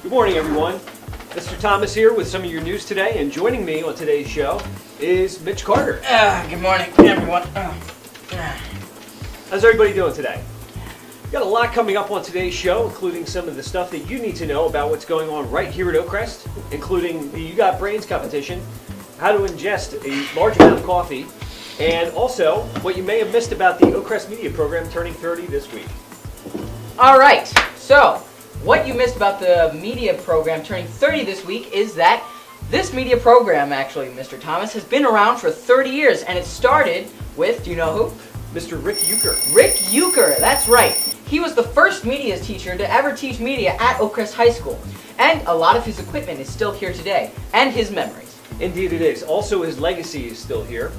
Good morning, everyone. Mr. Thomas here with some of your news today, and joining me on today's show is Mitch Carter. Good morning, everyone. How's everybody doing today? We've got a lot coming up on today's show, including some of the stuff that you need to know about what's going on right here at Oakcrest, including the You Got Brains competition, how to ingest a large amount of coffee, and also what you may have missed about the Oakcrest Media Program turning 30 this week. All right, so what you missed about the media program turning 30 this week is that this media program, actually, Mr. Thomas, has been around for 30 years, and it started with, do you know who? Mr. Rick Euchre. Rick Euchre, that's right. He was the first media teacher to ever teach media at Oakcrest High School, and a lot of his equipment is still here today, and his memories. Indeed it is. Also, his legacy is still here.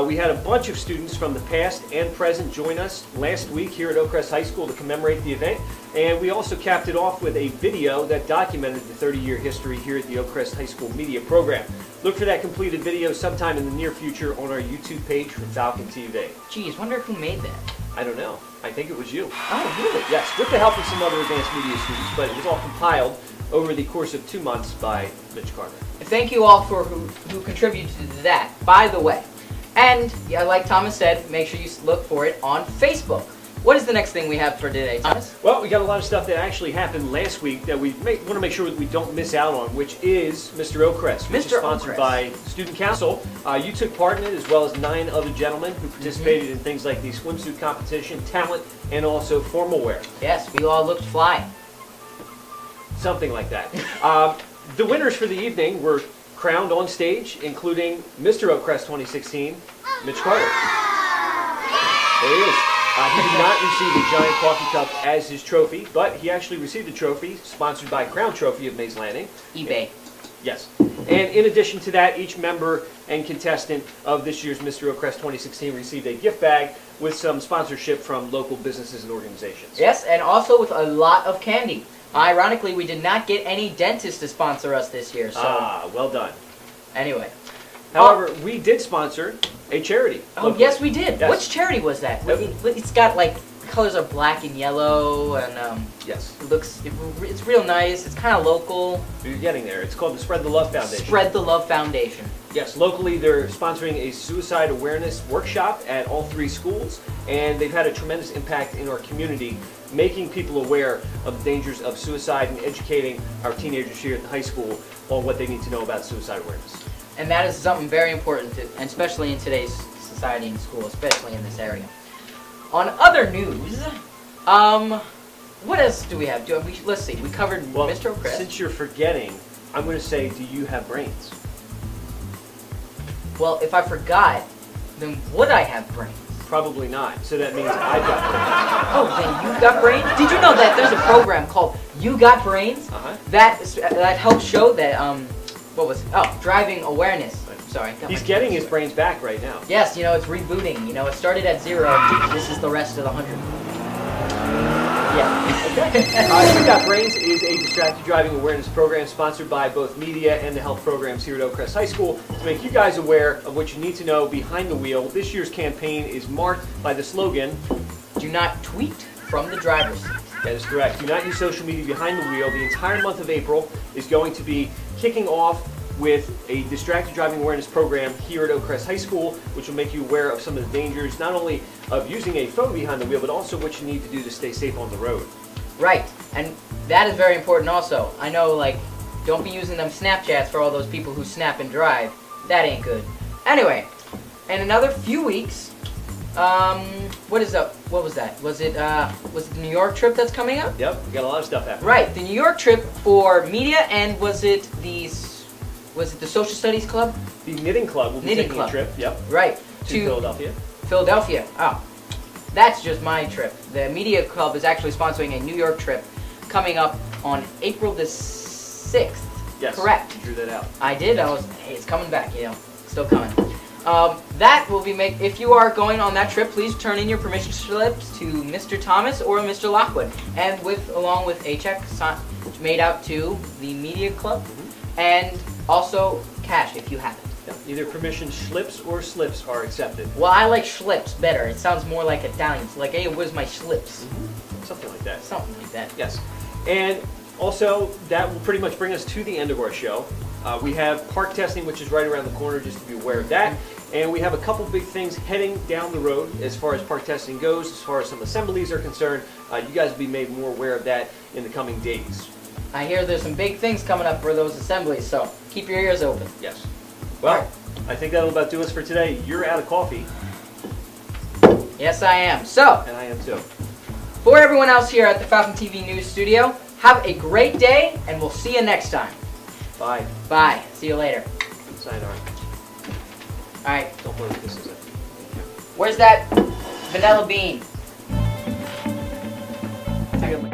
We had a bunch of students from the past and present join us last week here at Oakcrest High School to commemorate the event, and we also capped it off with a video that documented the 30-year history here at the Oakcrest High School Media Program. Look for that completed video sometime in the near future on our YouTube page for Falcon TV. Geez, wonder who made that. I don't know. I think it was you. Oh, really? Yes, with the help of some other advanced media students, but it was all compiled over the course of 2 months by Mitch Carter. Thank you all for who contributed to that, by the way. And, yeah, like Thomas said, make sure you look for it on Facebook. What is the next thing we have for today, Thomas? Well, we got a lot of stuff that actually happened last week that we want to make sure that we don't miss out on, which is Mr. Oakcrest, which is sponsored by Student Council. You took part in it, as well as 9 other gentlemen who participated in things like the swimsuit competition, talent, and also formal wear. Yes, we all looked fly. Something like that. The winners for the evening were crowned on stage, including Mr. Oakcrest 2016, Mitch Carter. There he is. He did not receive a giant coffee cup as his trophy, but he actually received a trophy sponsored by Crown Trophy of Mays Landing. eBay. Yes. And in addition to that, each member and contestant of this year's Mr. Oakcrest 2016 received a gift bag with some sponsorship from local businesses and organizations. Yes, and also with a lot of candy. Ironically, we did not get any dentist to sponsor us this year, so... well done. Anyway. However, we did sponsor a charity. Oh, locally. yes, we did. Yes. Which charity was that? It's got, like, the colors are black and yellow, and, yes. It's real nice. It's kind of local. You're getting there. It's called the Spread the Love Foundation. Spread the Love Foundation. Yes, locally they're sponsoring a suicide awareness workshop at all 3 schools, and they've had a tremendous impact in our community, making people aware of the dangers of suicide and educating our teenagers here at the high school on what they need to know about suicide awareness. And that is something very important, and especially in today's society and school, especially in this area. On other news, what else do we have? Let's see, we covered Mr. Oakcrest. Since you're forgetting, I'm going to say, do you have brains? Well, if I forgot, then would I have brains? Probably not. So that means I've got brains. Oh, then you got brains? Did you know that there's a program called You Got Brains? That helps show that, what was it? Oh, driving awareness. Sorry. He's getting his brains back right now. Yes, you know, it's rebooting. You know, it started at 0. This is the rest of the 100. Yeah. Okay. You Got Brains is a distracted driving awareness program sponsored by both media and the health programs here at Oakcrest High School to make you guys aware of what you need to know behind the wheel. This year's campaign is marked by the slogan, "Do not tweet from the driver's seat." That is correct. Do not use social media behind the wheel. The entire month of April is going to be kicking off with a distracted driving awareness program here at Oakcrest High School, which will make you aware of some of the dangers, not only of using a phone behind the wheel, but also what you need to do to stay safe on the road. Right, and that is very important also. I know, like, don't be using them Snapchats for all those people who snap and drive. That ain't good. Anyway, in another few weeks, what is up? What was that? Was it the New York trip that's coming up? Yep, we got a lot of stuff happening. Right, the New York trip for media, and was it the Social Studies Club? The Knitting Club will be taking a trip, yep. Right. To Philadelphia. Philadelphia. Oh, that's just my trip. The Media Club is actually sponsoring a New York trip coming up on April the 6th. Yes. Correct. You drew that out. I did. Hey, it's coming back, you know. Still coming. That will be if you are going on that trip, please turn in your permission slips to Mr. Thomas or Mr. Lockwood, and along with a check made out to the Media Club, and also cash if you have it. Yeah. Either permission slips or slips are accepted. Well, I like schlips better. It sounds more like Italian. It's like, hey, where's my schlips? Something like that. Something like that. Yes. And Also, that will pretty much bring us to the end of our show. We have park testing, which is right around the corner, just to be aware of that. And we have a couple big things heading down the road as far as park testing goes, as far as some assemblies are concerned. You guys will be made more aware of that in the coming days. I hear there's some big things coming up for those assemblies, so keep your ears open. Yes. Well, I think that'll about do us for today. You're out of coffee. Yes, I am. So, And I am too. for everyone else here at the Falcon TV News Studio, have a great day, and we'll see you next time. Bye. Bye. See you later. Sayonara. All right. Don't blow this is it. Where's that vanilla bean? Take it.